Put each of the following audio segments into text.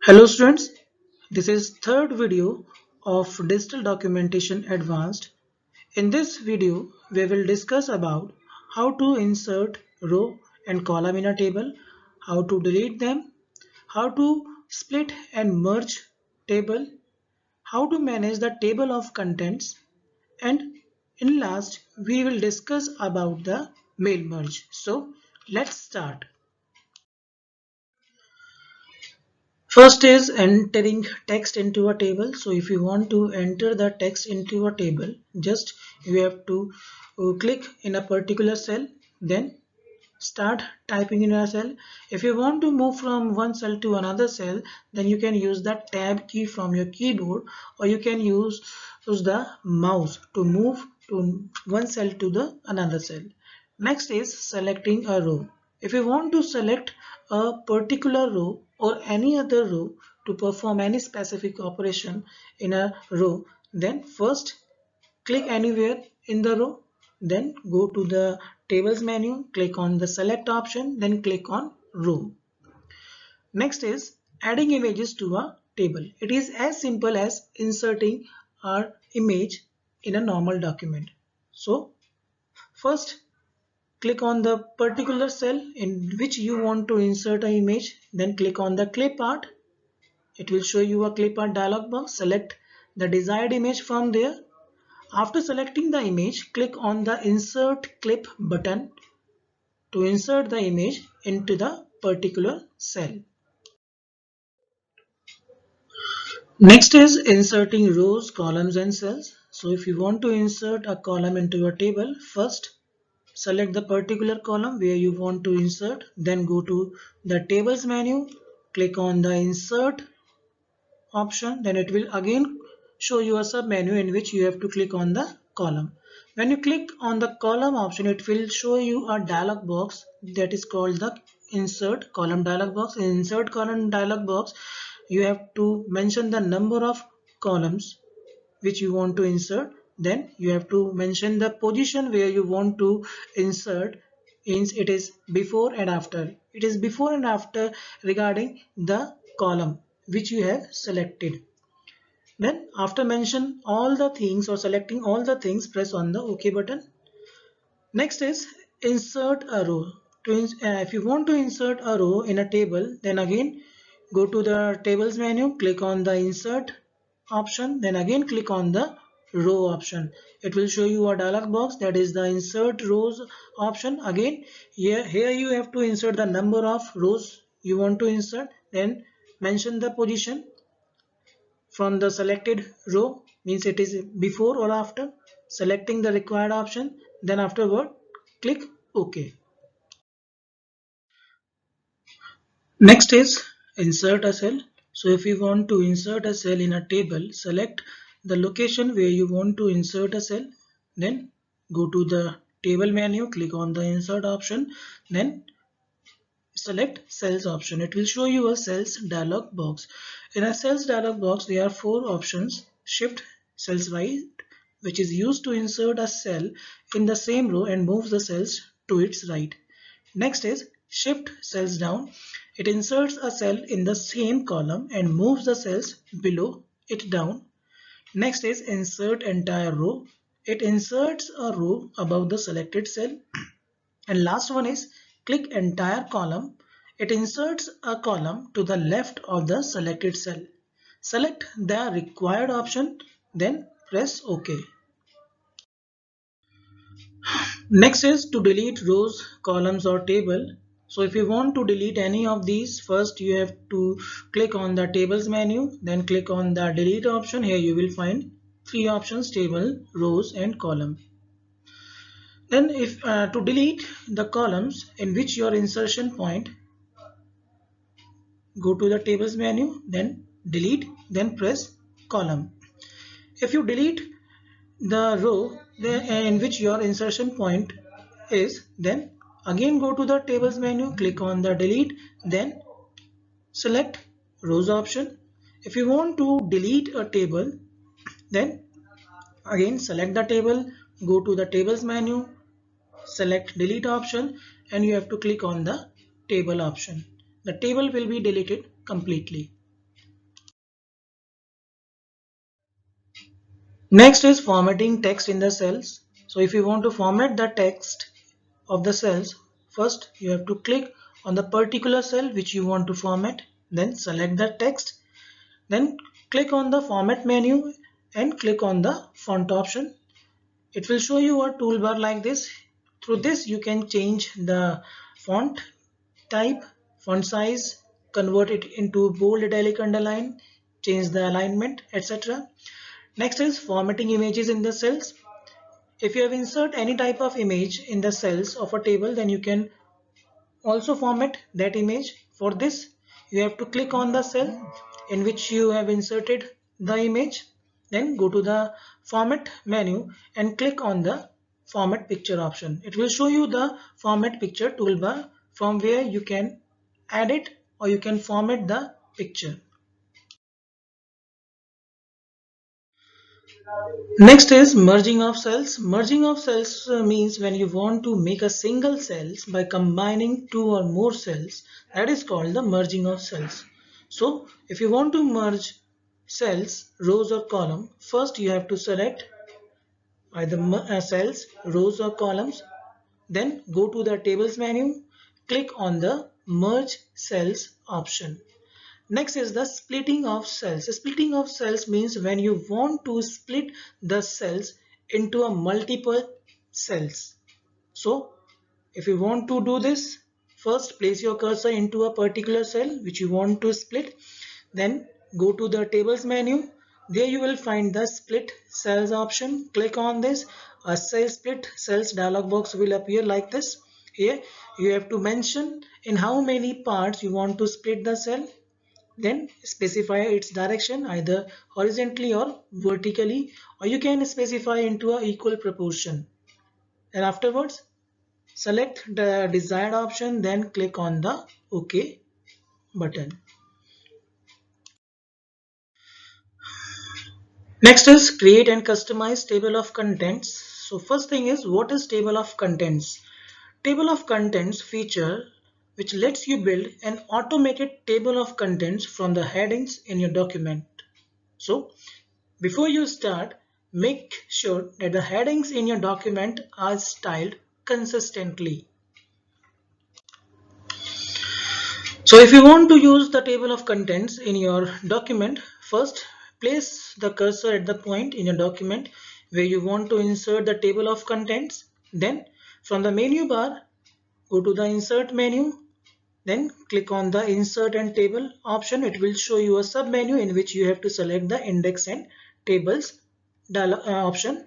Hello students, this is third video of Digital Documentation Advanced. In this video, we will discuss about how to insert row and column in a table, how to delete them, how to split and merge table, how to manage the table of contents, and in last, we will discuss about the mail merge. So let's start. First is entering text into a table. So if you want to enter the text into a table, just you have to click in a particular cell, then start typing in a cell. If you want to move from one cell to another cell, then you can use the tab key from your keyboard, or you can use the mouse to move to one cell to the another cell. Next is selecting a row. If you want to select a particular row or any other row to perform any specific operation in a row, then first click anywhere in the row, then go to the tables menu, click on the select option, then click on row. Next is adding images to a table. It is as simple as inserting our image in a normal document. So first click on the particular cell in which you want to insert an image, then click on the clip art. It will show you a clip art dialog box. Select the desired image from there. After selecting the image, click on the insert clip button to insert the image into the particular cell. Next is inserting rows, columns and cells. So if you want to insert a column into a table, first select the particular column where you want to insert, then go to the tables menu, click on the insert option, then it will again show you a sub menu in which you have to click on the column. When you click on the column option, it will show you a dialog box that is called the insert column dialog box. In insert column dialog box, you have to mention the number of columns which you want to insert, then you have to mention the position where you want to insert. It is before and after. It is before and after regarding the column which you have selected. Then after mention all the things or selecting all the things, press on the OK button. Next is insert a row. If you want to insert a row in a table, then again go to the tables menu, click on the insert option, then again click on the row option. It will show you a dialog box that is the insert rows option. Again here you have to insert the number of rows you want to insert, then mention the position from the selected row, means it is before or after selecting the required option, then afterward click OK. Next is insert a cell. So if you want to insert a cell in a table, select the location where you want to insert a cell, then go to the table menu, click on the insert option, then select cells option. It will show you a cells dialog box. In a cells dialog box, there are four options: shift cells right, which is used to insert a cell in the same row and move the cells to its right. Next is shift cells down. It inserts a cell in the same column and moves the cells below it down. Next is insert entire row. It inserts a row above the selected cell. And last one is click entire column. It inserts a column to the left of the selected cell. Select the required option, then press OK. Next is to delete rows, columns or table. So if you want to delete any of these, first you have to click on the tables menu, then click on the delete option. Here you will find three options: table, rows and column. Then if to delete the columns in which your insertion point, go to the tables menu, then delete, then press column. If you delete the row in which your insertion point is, then again go to the tables menu, click on the delete, then select rows option. If you want to delete a table, then again select the table, go to the tables menu, select delete option, and you have to click on the table option. The table will be deleted completely. Next is formatting text in the cells. So if you want to format the text of the cells, first you have to click on the particular cell which you want to format, then select the text, then click on the format menu and click on the font option. It will show you a toolbar like this. Through this you can change the font type, font size, convert it into bold, italic, underline, change the alignment, etc. Next is formatting images in the cells. If you have insert any type of image in the cells of a table, then you can also format that image. For this, you have to click on the cell in which you have inserted the image, then go to the format menu and click on the format picture option. It will show you the format picture toolbar from where you can add it or you can format the picture. Next is merging of cells. Merging of cells means when you want to make a single cells by combining two or more cells, that is called the merging of cells. So if you want to merge cells, rows or column, first you have to select either cells, rows or columns, then go to the tables menu, click on the merge cells option. Next is the splitting of cells. Splitting of cells means when you want to split the cells into a multiple cells. So if you want to do this, first place your cursor into a particular cell which you want to split. Then go to the tables menu. There you will find the split cells option. Click on this. A cell split cells dialog box will appear like this. Here you have to mention in how many parts you want to split the cell, then specify its direction either horizontally or vertically, or you can specify into a equal proportion, and afterwards select the desired option, then click on the OK button. Next is create and customize table of contents. So first thing is, what is table of contents? Table of contents feature which lets you build an automated table of contents from the headings in your document. So before you start, make sure that the headings in your document are styled consistently. So if you want to use the table of contents in your document, first place the cursor at the point in your document where you want to insert the table of contents. Then from the menu bar, go to the insert menu. Then click on the insert and table option. It will show you a sub menu in which you have to select the index and tables option.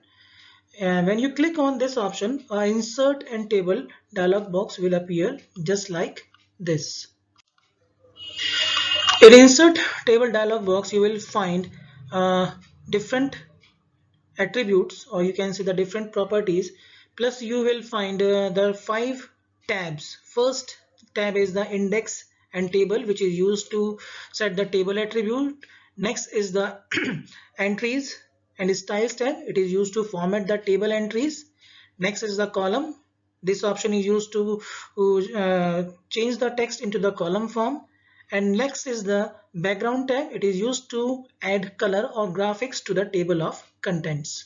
And when you click on this option, insert and table dialog box will appear just like this. In insert table dialog box, you will find different attributes, or you can see the different properties. Plus you will find the 5 tabs. First tab is the index and table, which is used to set the table attribute. Next is the entries and styles tab. It is used to format the table entries. Next is the column. This option is used to change the text into the column form. And next is the background tab. It is used to add color or graphics to the table of contents.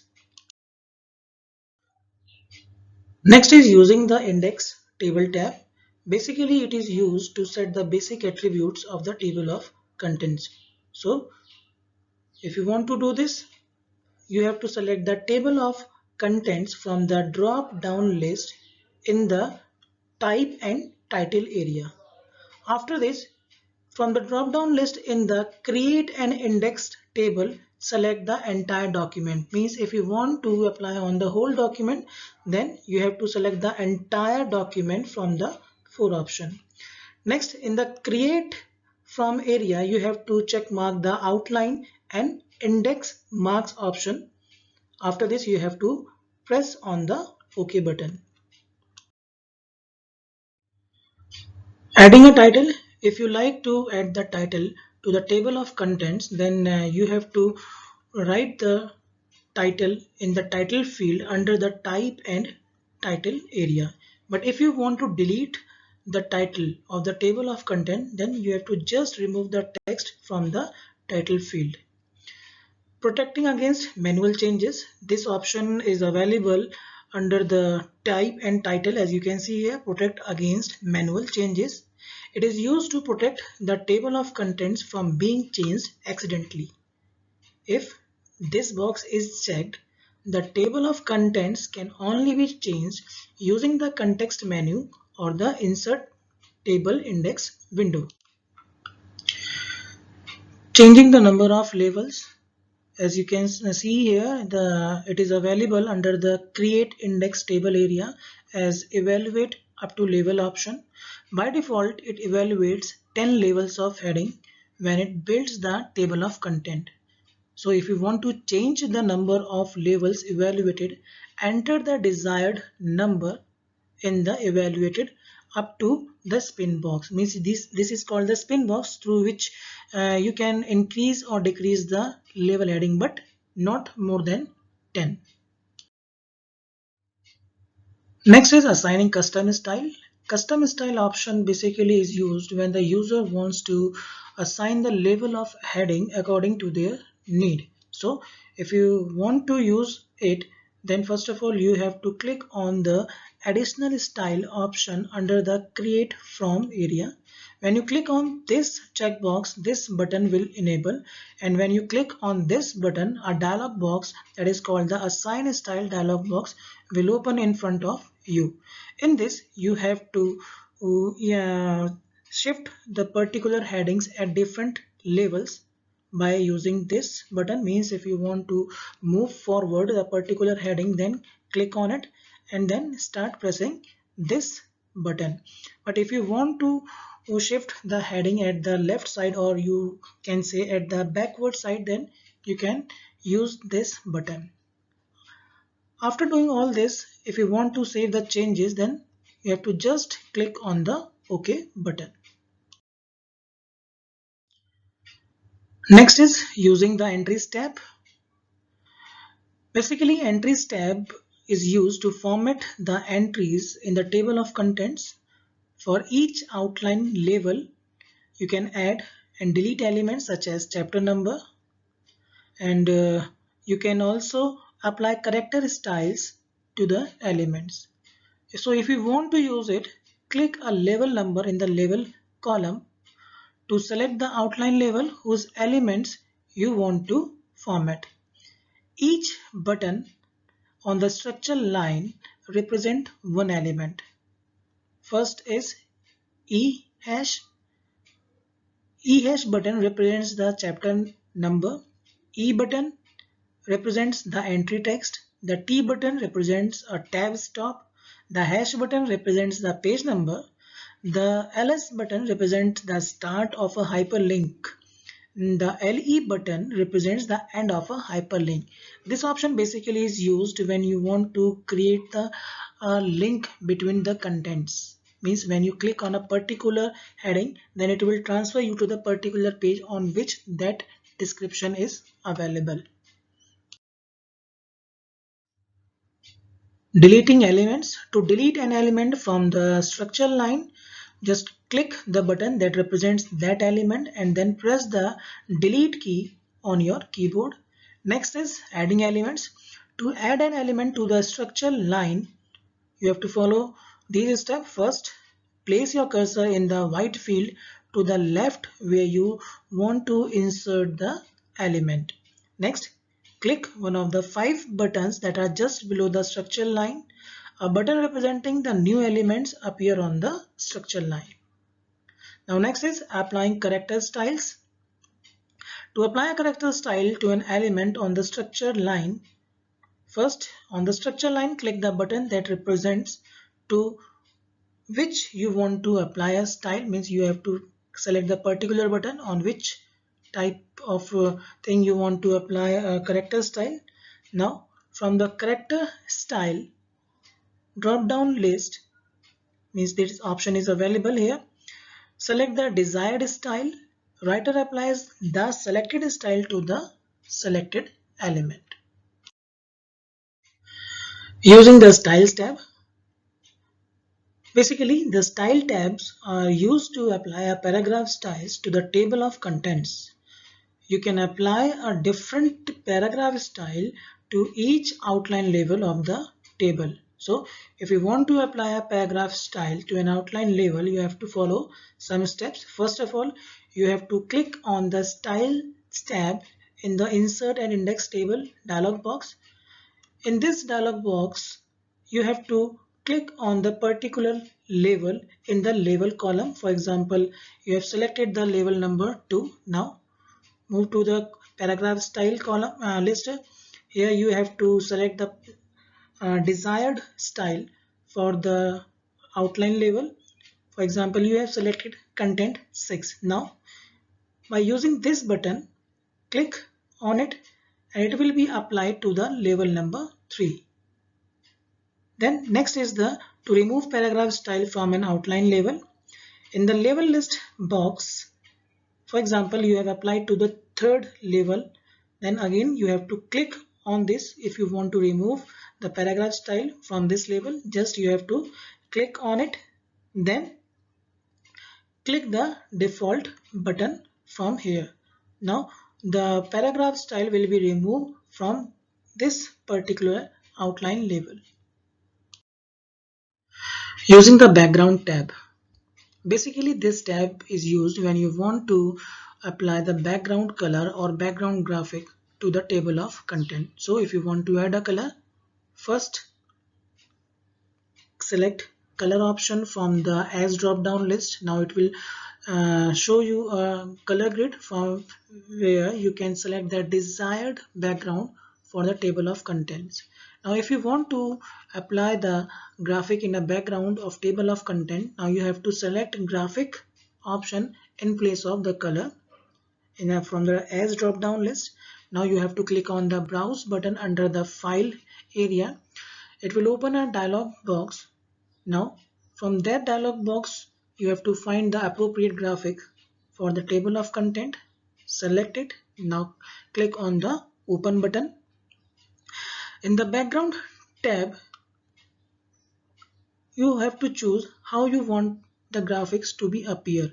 Next is using the index table tab. Basically it is used to set the basic attributes of the table of contents. So if you want to do this, you have to select the table of contents from the drop down list in the type and title area. After this, from the drop-down list in the create an indexed table, select the entire document. Means if you want to apply on the whole document, then you have to select the entire document from the 4 option. Next, in the create from area, you have to check mark the outline and index marks option. After this, you have to press on the OK button. Adding a title. If you like to add the title to the table of contents, then you have to write the title in the title field under the type and title area. But if you want to delete the title of the table of content, then you have to just remove the text from the title field. Protecting against manual changes. This option is available under the type and title. As you can see here, protect against manual changes. It is used to protect the table of contents from being changed accidentally. If this box is checked, the table of contents can only be changed using the context menu or the insert table index window. Changing the number of labels. As you can see here, it is available under the create index table area as evaluate up to label option. By default, it evaluates 10 labels of heading when it builds the table of content. So if you want to change the number of labels evaluated, enter the desired number in the evaluated up to the spin box. Means this is called the spin box, through which you can increase or decrease the label heading, but not more than 10. Next is assigning custom style. Custom style option basically is used when the user wants to assign the level of heading according to their need. So if you want to use it, then first of all you have to click on the additional style option under the create from area. When you click on this checkbox, this button will enable, and when you click on this button, a dialog box that is called the assign style dialog box will open in front of you. In this, you have to shift the particular headings at different levels by using this button. Means if you want to move forward the particular heading, then click on it and then start pressing this button. But if you want to shift the heading at the left side, or you can say at the backward side, then you can use this button. After doing all this, if you want to save the changes, then you have to just click on the OK button. Next is using the entries tab. Basically, entries tab is used to format the entries in the table of contents. For each outline label, you can add and delete elements such as chapter number, and you can also apply character styles to the elements. So if you want to use it, click a label number in the label column to select the outline label whose elements you want to format. Each button on the structure line represent one element. First is E hash. E hash button represents the chapter number. E button represents the entry text. The T button represents a tab stop. The hash button represents the page number. The LS button represents the start of a hyperlink. The LE button represents the end of a hyperlink. This option basically is used when you want to create the link between the contents. Means when you click on a particular heading, then it will transfer you to the particular page on which that description is available. Deleting elements. To delete an element from the structure line, just click the button that represents that element and then press the delete key on your keyboard. Next is adding elements. To add an element to the structure line, you have to follow these steps. First, place your cursor in the white field to the left where you want to insert the element. Next, click one of the 5 buttons that are just below the structure line. A button representing the new elements appear on the structure line. Now next is applying character styles. To apply a character style to an element on the structure line, first on the structure line click the button that represents to which you want to apply a style. Means you have to select the particular button on which type of thing you want to apply a character style. Now from the character style drop down list, means this option is available here, select the desired style. Writer applies the selected style to the selected element. Using the styles tab. Basically, the style tabs are used to apply a paragraph styles to the table of contents. you can apply a different paragraph style to each outline label of the table. So if you want to apply a paragraph style to an outline label, you have to follow some steps. First of all, you have to click on the Style tab in the Insert and Index Table dialog box. In this dialog box, you have to click on the particular label in the label column. For example, you have selected the label number 2. Now move to the paragraph style column list. Here you have to select the desired style for the outline label. For example, you have selected content 6. Now by using this button, click on it and it will be applied to the label number 3. Then next is the to remove paragraph style from an outline label. In the label list box, for example, you have applied to the third label, then again you have to click on this. If you want to remove the paragraph style from this label, just you have to click on it, then click the default button from here. Now the paragraph style will be removed from this particular outline label. Using the background tab. Basically, this tab is used when you want to apply the background color or background graphic to the table of content. So if you want to add a color, first select color option from the as drop down list. Now it will show you a color grid from where you can select the desired background for the table of contents. Now if you want to apply the graphic in a background of table of content, now you have to select graphic option in place of the color from the as drop down list. Now you have to click on the browse button under the file area. It will open a dialog box. Now from that dialog box, you have to find the appropriate graphic for the table of content. Select it. Now click on the open button. In the background tab, you have to choose how you want the graphics to be appear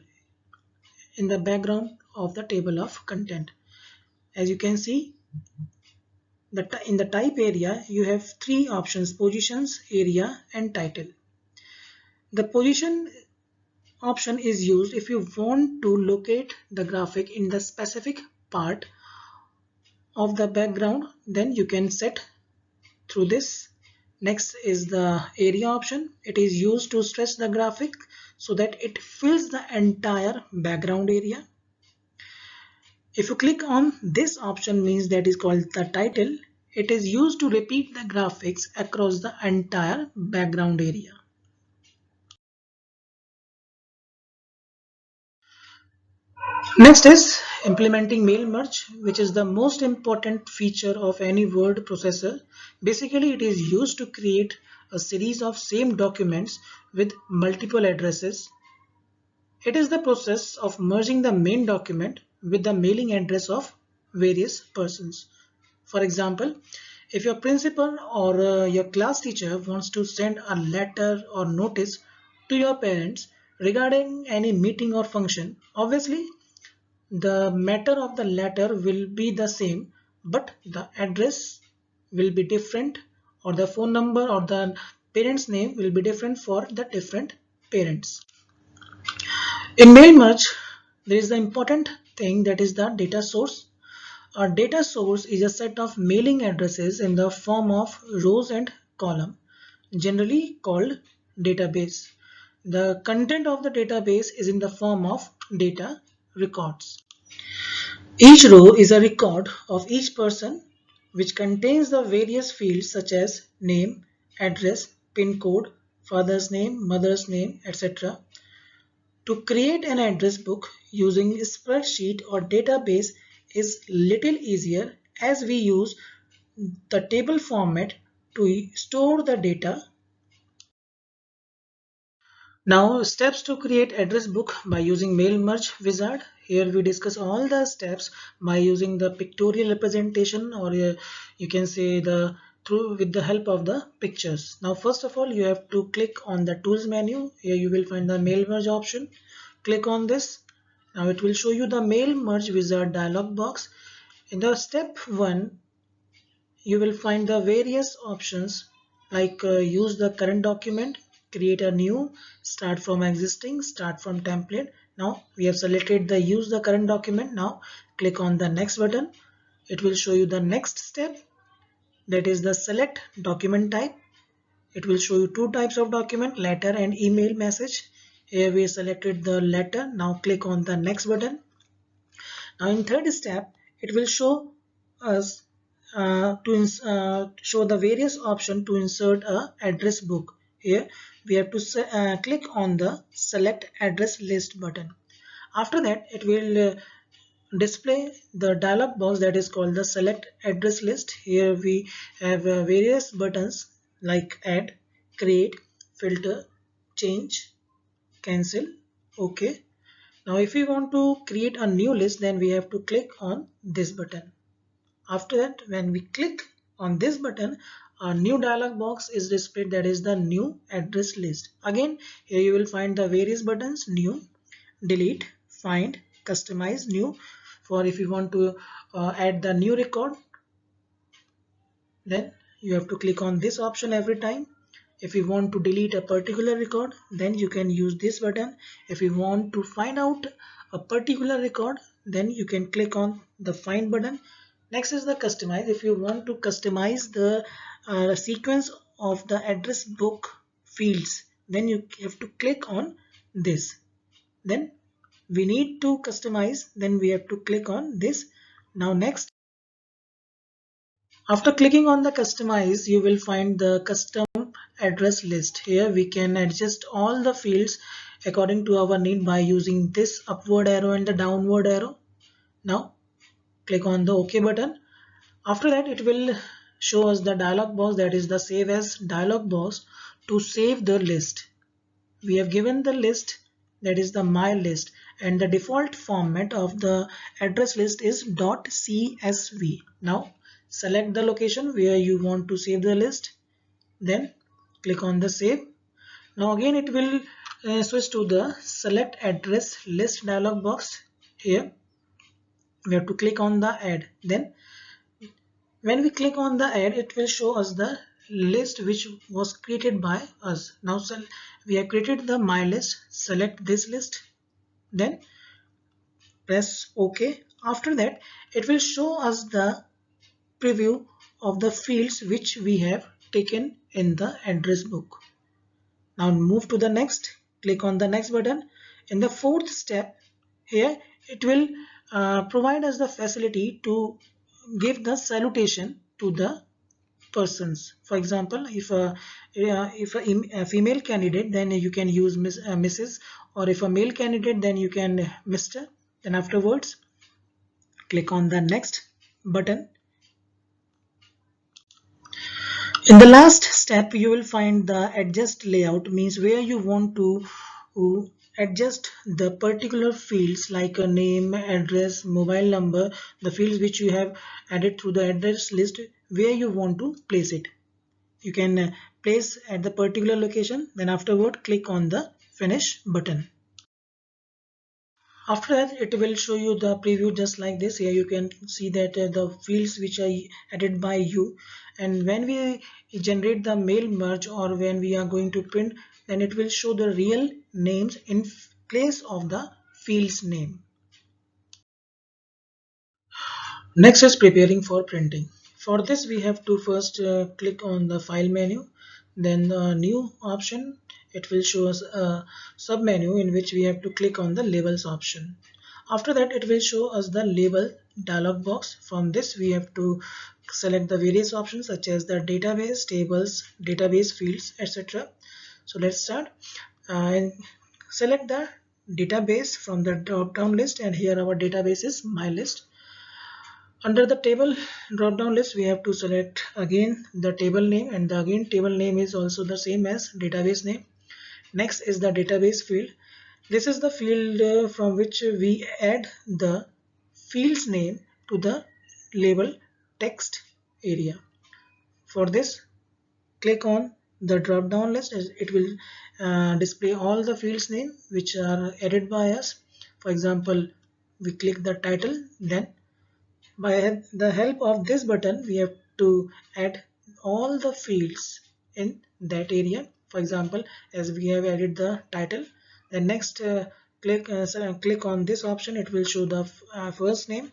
in the background of the table of content. As you can see, in the type area, you have three options: positions, area, and title. The position option is used if you want to locate the graphic in the specific part of the background, then you can set through this. Next is the area option. It is used to stretch the graphic so that it fills the entire background area. If you click on this option, means that is called the title. It is used to repeat the graphics across the entire background area. Next is implementing mail merge, which is the most important feature of any word processor. Basically, it is used to create a series of same documents with multiple addresses. It is the process of merging the main document with the mailing address of various persons. For example, if your principal or your class teacher wants to send a letter or notice to your parents regarding any meeting or function, obviously the matter of the letter will be the same, but the address will be different, or the phone number or the parent's name will be different for the different parents. In mail merge, there is the important thing, that is the data source. A data source is a set of mailing addresses in the form of rows and column, generally called database. The content of the database is in the form of data records. Each row is a record of each person, which contains the various fields such as name, address, PIN code, father's name, mother's name, etc. To create an address book using a spreadsheet or database is little easier, as we use the table format to store the data. Now, steps to create address book by using mail merge wizard. Here we discuss all the steps by using the pictorial representation, or you can say the through with the help of the pictures. Now first of all, you have to click on the tools menu. Here you will find the mail merge option. Click on this. Now it will show you the mail merge wizard dialog box. In the step 1, you will find the various options like use the current document, create a new, start from existing, start from template. Now we have selected the use the current document. Now click on the next button. It will show you the next step, that is the select document type. It will show you two types of document, letter and email message. Here we selected the letter. Now click on the next button. Now in third step, it will show us show the various option to insert a address book. Here we have to click on the select address list button. After that, it will display the dialog box that is called the select address list. Here we have various buttons like add, create, filter, change, cancel, OK. Now if we want to create a new list, then we have to click on this button. After that, when we click on this button, a new dialog box is displayed, that is the new address list. Again, here you will find the various buttons: new, delete, find, customize, new. For if you want to add the new record, then you have to click on this option every time. If you want to delete a particular record, then you can use this button. If you want to find out a particular record, then you can click on the find button. Next is the customize. If you want to customize the sequence of the address book fields, then you have to click on this. Then we need to customize, then we have to click on this. Now next, after clicking on the customize, you will find the custom address list. Here we can adjust all the fields according to our need by using this upward arrow and the downward arrow. Now click on the OK button. After that, it will show us the dialog box, that is the save as dialog box. To save the list, we have given the list, that is the my list, and the default format of the address list is .csv. Now select the location where you want to save the list, then click on the save. Now again it will switch to the select address list dialog box. Here we have to click on the add. Then when we click on the add, it will show us the list which was created by us. Now we have created the my list. Select this list, then press OK. After that, it will show us the preview of the fields which we have taken in the address book. Now move to the next, click on the next button. In the fourth step, here it will provide us the facility to give the salutation to the persons. For example, if a female candidate, then you can use Mrs., or if a male candidate, then you can Mr. Then afterwards, click on the next button. In the last step, you will find the adjust layout, means where you want to adjust the particular fields like a name, address, mobile number, the fields which you have added through the address list, where you want to place it. You can place at the particular location, then afterward click on the finish button. After that, it will show you the preview just like this. Here you can see that the fields which are added by you, and when we generate the mail merge or when we are going to print, then it will show the real names in place of the field's name. Next is preparing for printing. For this, we have to first click on the file menu, then the new option. It will show us a sub menu in which we have to click on the labels option. After that, it will show us the label dialog box. From this, we have to select the various options such as the database, tables, database fields, etc. So let's start and select the database from the drop down list, and here our database is my list. Under the table drop down list, we have to select again the table name, and the again table name is also the same as database name. Next is the database field. This is the field from which we add the field's name to the label text area. For this, click on the drop down list. It will display all the fields name which are added by us. For example, we click the title, then by the help of this button we have to add all the fields in that area. For example, as we have added the title, the next click on this option, it will show the first name.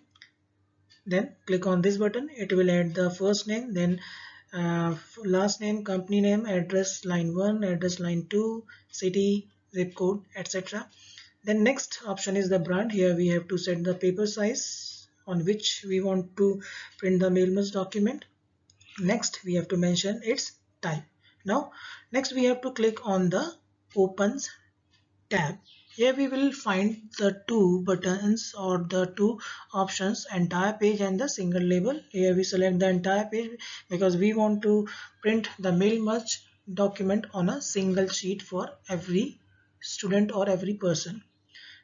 Then click on this button, it will add the first name, then last name, company name, address line 1, address line 2, city, zip code, etc. Then next option is the brand. Here we have to set the paper size on which we want to print the mail merge document. Next we have to mention its type. Now next we have to click on the opens tab. Here we will find the two buttons or the two options, entire page and the single label. Here we select the entire page because we want to print the mail merge document on a single sheet for every student or every person.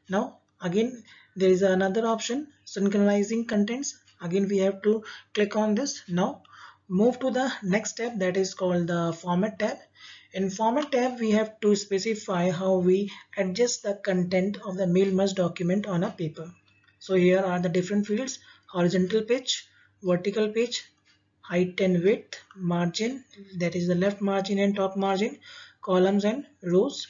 Now again there is another option, synchronizing contents. Again we have to click on this. Now move to the next tab, that is called the format tab. In format tab we have to specify how we adjust the content of the mail merge document on a paper. So here are the different fields: horizontal pitch, vertical pitch, height and width, margin, that is the left margin and top margin, columns and rows.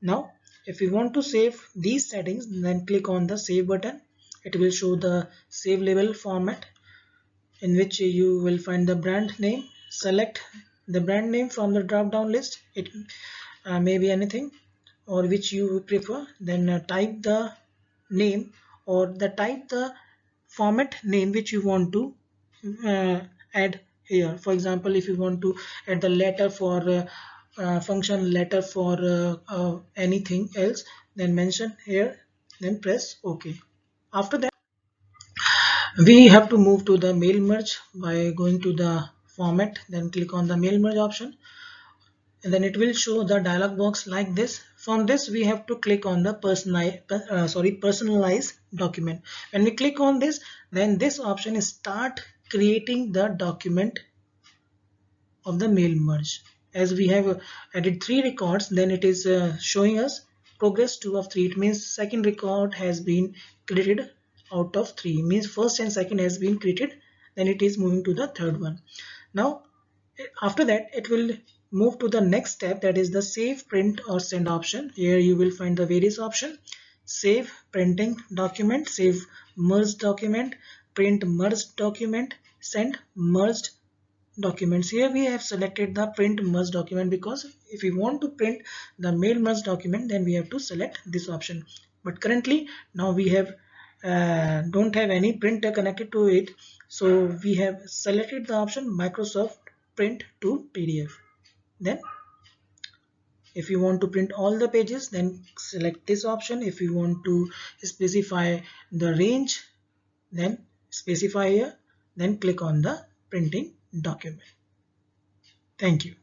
Now if you want to save these settings, then click on the save button. It will show the save label format in which you will find the brand name. Select the brand name from the drop down list. It may be anything or which you prefer. Then type the name or type the format name which you want to add here. For example, if you want to add the letter for function letter for anything else, then mention here, then press OK. After that we have to move to the mail merge by going to the format, then click on the mail merge option, and then it will show the dialog box like this. From this we have to click on the personalize document. When we click on this, then this option is start creating the document of the mail merge. As we have added 3 records, then it is showing us progress 2 of 3. It means second record has been created out of 3, means first and second has been created, then it is moving to the third one. Now after that it will move to the next step, that is the save, print or send option. Here you will find the various options: save printing document, save merged document, print merged document, send merged documents. Here we have selected the print merge document because if we want to print the mail merge document, then we have to select this option. But currently now we have don't have any printer connected to it, so we have selected the option Microsoft Print to PDF. Then if you want to print all the pages, then select this option. If you want to specify the range, then specify here, then click on the printing document. Thank you.